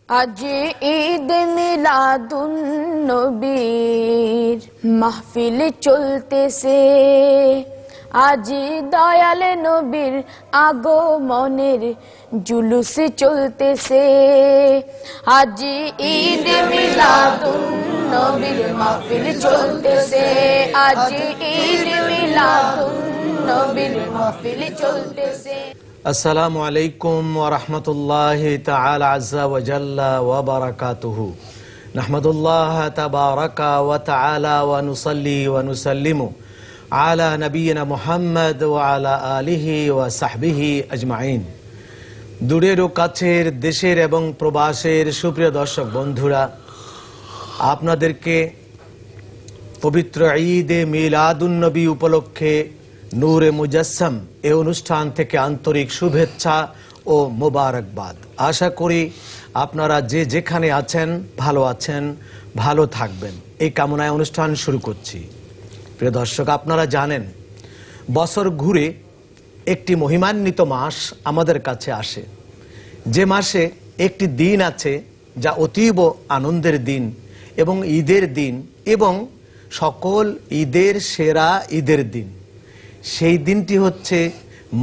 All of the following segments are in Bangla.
আজ ঈদ মিলাদুন নবীর মাহফিল চলতেছে, আজ দয়াল নবীর আগমনের জুলুস চলতেছে। আজ ঈদ মিলাদুন নবীর মাহফিল চলতেছে, আজ ঈদ মিলাদুন নবীর মাহফিল চলতেছে। আসসালামু আলাইকুম ওয়া রাহমাতুল্লাহি তাআলা আযজা ওয়া জাল্লা ওয়া বারাকাতুহু। নাহমাদুল্লাহ তাবারাকা ওয়া তাআলা ওয়া নুসাল্লি ওয়া নুসাল্লিমু আলা নবিয়িনা মুহাম্মদ ওয়া আলা আলিহি ওয়া সাহবিহি আজমাইন। দূরের ও কাছের, দেশের এবং প্রবাসের সুপ্রিয় দর্শক বন্ধুরা, আপনাদেরকে পবিত্র ঈদে মিলাদুন নবী উপলক্ষে নূরে মুজাসসাম এই অনুষ্ঠান থেকে আন্তরিক শুভেচ্ছা ও মোবারকবাদ। আশা করি আপনারা যে যেখানে আছেন ভালো আছেন, ভালো থাকবেন, এই কামনায় অনুষ্ঠান শুরু করছি। প্রিয় দর্শক, আপনারা জানেন বছর ঘুরে একটি মহিমান্বিত মাস আমাদের কাছে আসে, যে মাসে একটি দিন আছে যা অতীব আনন্দের দিন এবং ঈদের দিন এবং সকল ঈদের সেরা ঈদের দিন। সেই দিনটি হচ্ছে,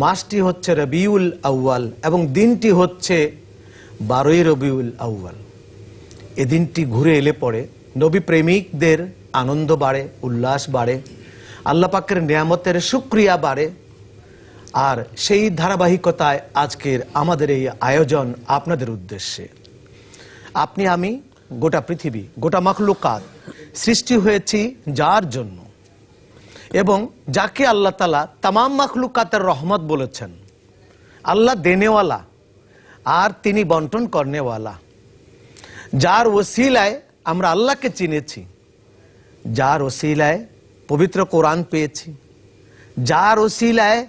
মাসটি হচ্ছে রবিউল আউয়াল এবং দিনটি হচ্ছে 12ই রবিউল আউয়াল। এ দিনটি ঘুরে এলে পরে নবী প্রেমিকদের আনন্দ বাড়ে, উল্লাস বাড়ে, আল্লাহ পাকের নিয়ামতের শুকরিয়া বাড়ে। আর সেই ধারাবাহিকতায় আজকের আমাদের এই আয়োজন আপনাদের উদ্দেশ্যে। আপনি আমি, গোটা পৃথিবী, গোটা মাখলুকাত সৃষ্টি হয়েছি যার জন্য, এবং যাকে আল্লাহ তাআলা তামাম মাখলুকাতের রহমত বলেছেন। আল্লাহ দেনেওয়ালা আর তিনি বন্টন করনেওয়ালা। যার ওসিলায় আমরা আল্লাহকে চিনেছি, যার ওসিলায় পবিত্র কোরআন পেয়েছি, যার ওসিলায়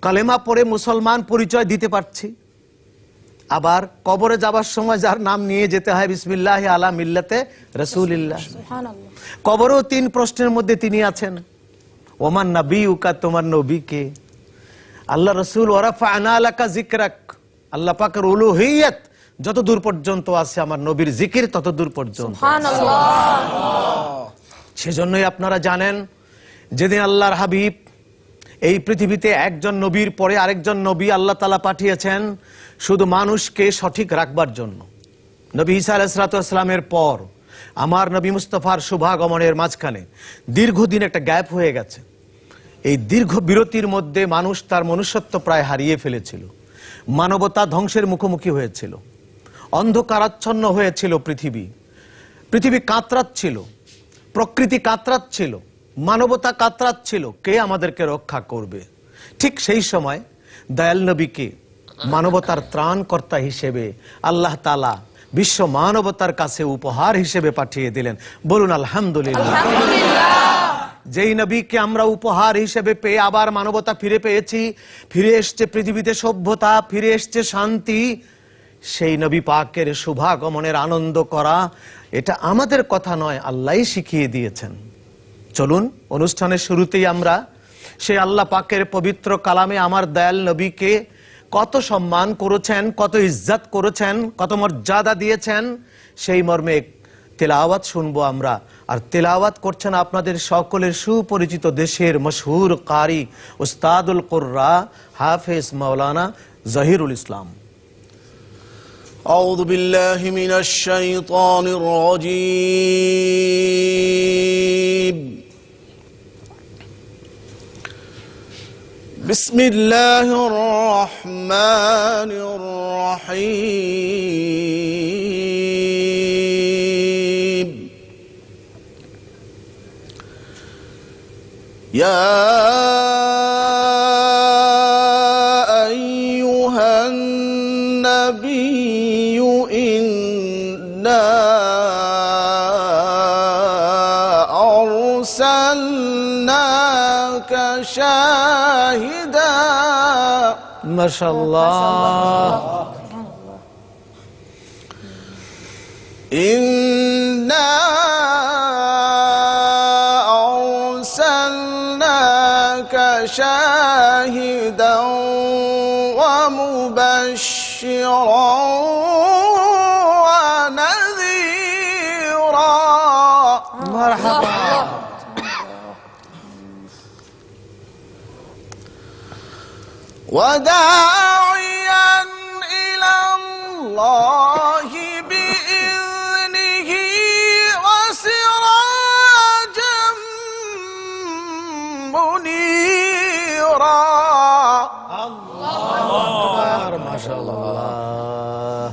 কালেমা পড়ে মুসলমান পরিচয় দিতে পারছি, আবার কবরে যাবার সময় যার নাম নিয়ে যেতে হয় বিসমিল্লাহি আলা মিল্লাতে রাসূলিল্লাহ। কবরেও 3 প্রশ্নের মধ্যে তিনি আছেন। ওমান নবিয়ুকা, তোমার নবী কে? আল্লাহ রাসূল ওয়া রাফা'না লাকা যিকরাক, আল্লাহ পাকের উলুহিয়ত যত দূর পর্যন্ত আছে আমার নবীর জিকির তত দূর পর্যন্ত। সুবহানাল্লাহ। সেজন্যই আপনারা জানেন যেদিন আল্লাহর হাবিব এই পৃথিবীতে একজন নবীর পরে আরেকজন নবী আল্লাহ তাআলা পাঠিয়েছেন শুধু মানুষকে সঠিক রাখবার জন্য। নবী ঈসা আলাইহিস সালামের পর আমার নবী মুস্তাফার শুভাগমনের মাঝখানে দীর্ঘদিন একটা গ্যাপ হয়ে গেছে। এই দীর্ঘ বিরতির মধ্যে মানুষ তার মনুষ্যত্ব প্রায় হারিয়ে ফেলেছিল, মানবতা ধ্বংসের মুখোমুখি হয়েছিল, অন্ধকারাচ্ছন্ন হয়েছিল পৃথিবী কাতরাচ্ছিল, প্রকৃতি কাতরাচ্ছিল, মানবতা কাতরাচ্ছিল। কে আমাদেরকে রক্ষা করবে? ঠিক সেই সময় দয়াল নবীকে মানবতার ত্রাণকর্তা হিসেবে আল্লাহ তাআলা বিশ্ব মানবতার কাছে উপহার হিসেবে পাঠিয়ে দিলেন। বলুন আলহামদুলিল্লাহ। যেই নবীকে আমরা উপহার হিসেবে পেয়ে আবার মানবতা ফিরে পেয়েছি, ফিরে এসছে পৃথিবীতে সভ্যতা, ফিরে এসছে শান্তি, সেই নবী পাকের শুভাগমনের আনন্দ করা এটা আমাদের কথা নয়, আল্লাহই শিখিয়ে দিয়েছেন। চলুন অনুষ্ঠানের শুরুতেই আমরা সেই আল্লাহ পাকের পবিত্র কালামে আমার দয়াল নবীকে কত সম্মান করেছেন, কত ইজ্জত করেছেন, কত মর্যাদা দিয়েছেন, সেই মর্মে তেলাওয়াত শুনবো আমরা। আর তেলাওয়াত করছেন আপনাদের সকলের সুপরিচিত দেশের মশহুর কারি উস্তাদুল কুররা হাফেজ মাওলানা জহিরুল ইসলাম। আউযু বিল্লাহি মিনাশ শাইতানির রাজীম। বিসমিল্লাহির রহমানির রহিম। ইয়া আইয়ুহান নাবিয়্যু ইন্না আরসালনাকা শাহিদা। মাশাআল্লাহ। ইন্না আরসালনাকা শাহিদাও ওয়া মুবাশশিরাও মারহাবা। وداعيا إلى الله بإذنه وسراجا منيرا. الله ما شاء الله.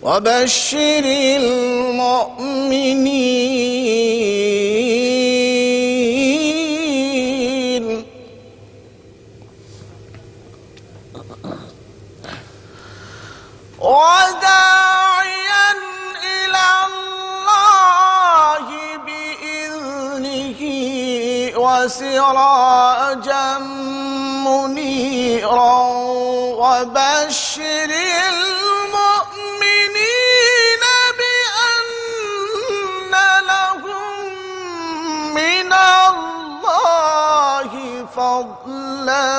وبشر المؤمنين وداعيا إلى الله بإذنه وسراجا منيرا. وبشر المؤمنين بأن لهم من الله فضلا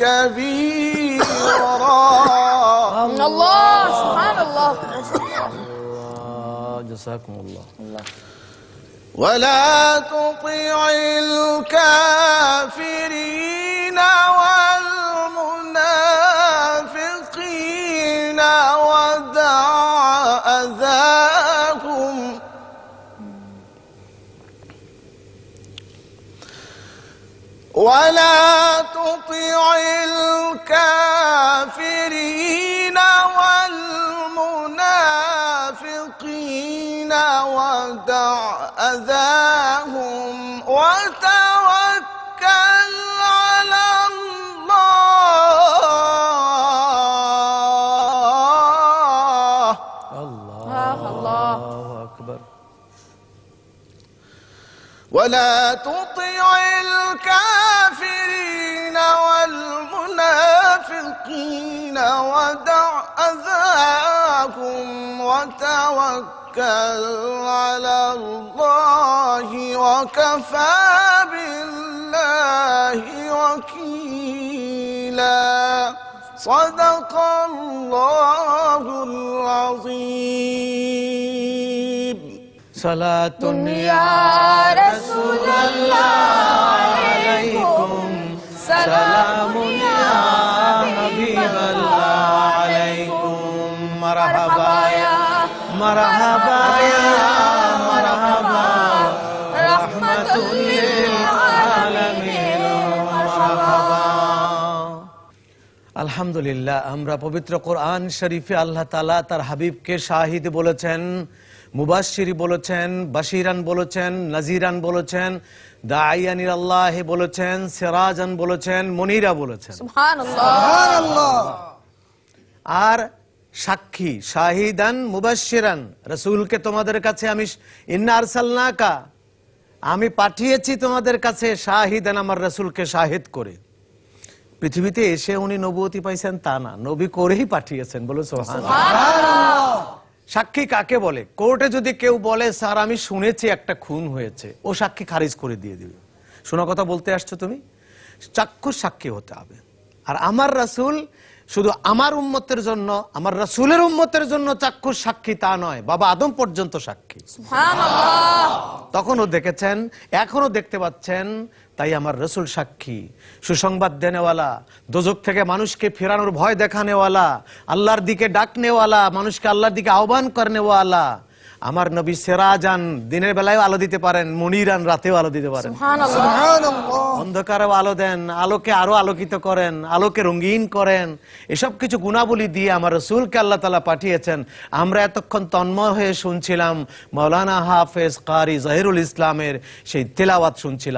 كبيرا. الله سبحان الله. جزاكم الله. ولا تطع الكافرين والمنافقين ودع أذاهم. ولا تطع الكافرين والمنافقين ودع أذاهم وتوكل على الله. الله أكبر. ولا تطع الكافرين والمنافقين ودع أذاهم وتوكل على الله وكفى بالله وكيلا. صدق الله العظيم. صلاة يا رسول الله عليكم سلام يا حبيب الله عليكم. مرحبا يا مرحبا يا مرحبا رحمة للعالمين. مرحبا. আলহামদুলিল্লাহ, আমরা পবিত্র কোরআন শরীফে আল্লাহ তাআলা তার হাবিবকে শাহিদ বলেছেন, মুবাশশির বলেছেন, বাশিরান বলেছেন, নাজিরান বলেছেন, দাঈয়ান ইলাল্লাহ বলেছেন, সিরাজান বলেছেন, মুনিরা বলেছেন। সুবহানাল্লাহ। আর সাক্ষী শাহিদান মুবাশশিরান, রাসূলকে তোমাদের কাছে আমি ইন্না আরসালনাকা, আমি পাঠিয়েছি তোমাদের কাছে শাহিদান, আমার রাসূলকে শাহিদ করে। পৃথিবীতে এসে উনি নবুয়তি পাইছেন তা না, নবী করেই পাঠিয়েছেন। বলো সুবহানাল্লাহ। সাক্ষী কাকে বলে? কোর্টে যদি কেউ বলে স্যার আমি শুনেছি একটা খুন হয়েছে, ও সাক্ষী খারিজ করে দিয়ে দিবে। শোনা কথা বলতে আসছো তুমি, চাক্ষুষ সাক্ষী হতে হবে। আর আমার রাসূল শুধু আমার উম্মতের জন্য, আমার রাসূলের উম্মতের জন্য চাক্ষুষ সাক্ষী তা নয়, বাবা আদম পর্যন্ত সাক্ষী। সুবহানাল্লাহ। তখনও দেখেছেন, এখনো দেখতে পাচ্ছেন, তাই আমার রাসূল সাক্ষী। সুসংবাদ দেনেওয়ালা, দোজখ থেকে মানুষকে ফেরানোর ভয় দেখানেওয়ালা, আল্লাহর দিকে ডাকনেওয়ালা, মানুষকে আল্লাহর দিকে আহ্বান করনেওয়ালা। আমার নবী সিরাজান, দিনের বেলায় আলো দিতে পারেন, মুনিরান, রাতেও আলো দিতে পারেন। অন্ধকারেও আলো দেন, আলোকে আরো আলোকিত করেন, আলোকে রঙিন করেন। এসব কিছু গুণাবলী দিয়ে আমার রাসূলকে আল্লাহ তাআলা পাঠিয়েছেন। আমরা এতক্ষণ তন্ময় হয়ে শুনছিলাম মাওলানা হাফেজ কারি জহিরুল ইসলামের সেই তেলাওয়াত শুনছিলাম।